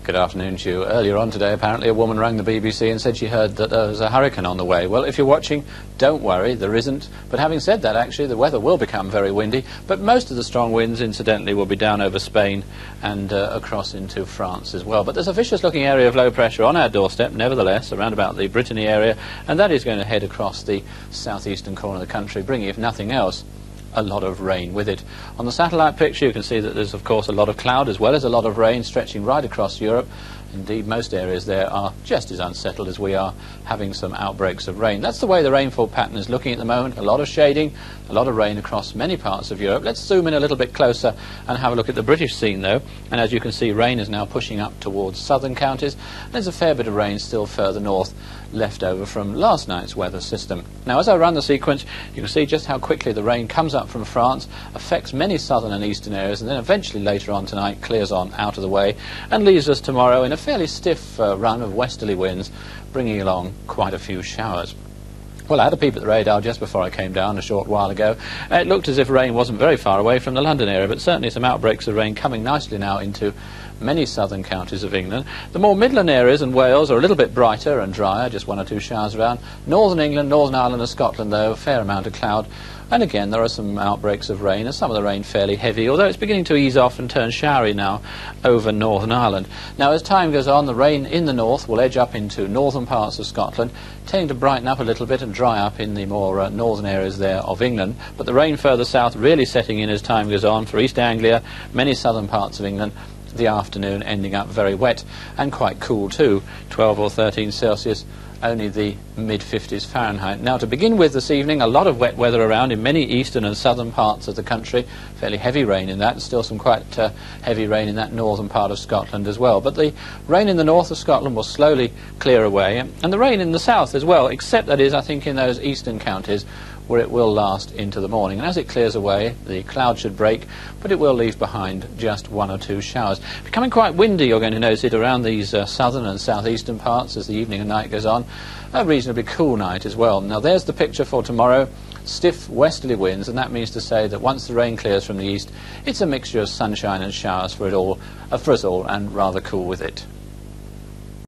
Good afternoon to you. Earlier on today, apparently, a woman rang the BBC and said she heard that there was a hurricane on the way. Well, if you're watching, don't worry, there isn't. But having said that, actually, the weather will become very windy, but most of the strong winds, incidentally, will be down over Spain and across into France as well. But there's a vicious-looking area of low pressure on our doorstep, nevertheless, around about the Brittany area, and that is going to head across the southeastern corner of the country, bringing, if nothing else, a lot of rain with it. On the satellite picture you can see that there's of course a lot of cloud as well as a lot of rain stretching right across Europe. Indeed, most areas there are just as unsettled as we are, having some outbreaks of rain. That's the way the rainfall pattern is looking at the moment. A lot of shading, a lot of rain across many parts of Europe. Let's zoom in a little bit closer and have a look at the British scene though. And as you can see, rain is now pushing up towards southern counties. There's a fair bit of rain still further north left over from last night's weather system. Now, as I run the sequence, you can see just how quickly the rain comes up from France, affects many southern and eastern areas, and then eventually later on tonight clears on out of the way and leaves us tomorrow in a fairly stiff run of westerly winds, bringing along quite a few showers. Well, I had a peep at the radar just before I came down a short while ago. It looked as if rain wasn't very far away from the London area, but certainly some outbreaks of rain coming nicely now into many southern counties of England. The more midland areas and Wales are a little bit brighter and drier, just one or two showers around. Northern England, Northern Ireland and Scotland, though, a fair amount of cloud. And again, there are some outbreaks of rain, and some of the rain fairly heavy, although it's beginning to ease off and turn showery now over Northern Ireland. Now, as time goes on, the rain in the north will edge up into northern parts of Scotland, tending to brighten up a little bit and dry up in the more northern areas there of England. But the rain further south really setting in as time goes on for East Anglia, many southern parts of England, the afternoon ending up very wet and quite cool too, 12 or 13 Celsius, only the mid-50s Fahrenheit. Now, to begin with this evening, a lot of wet weather around in many eastern and southern parts of the country. Fairly heavy rain in that, and still some quite heavy rain in that northern part of Scotland as well. But the rain in the north of Scotland will slowly clear away, and the rain in the south as well, except that is, I think, in those eastern counties where it will last into the morning. And as it clears away, the cloud should break, but it will leave behind just one or two showers. Becoming quite windy, you're going to notice it around these southern and southeastern parts as the evening and night goes on. A reasonably cool night as well. Now, there's the picture for tomorrow. Stiff westerly winds, and that means to say that once the rain clears from the east, it's a mixture of sunshine and showers for us all, and rather cool with it.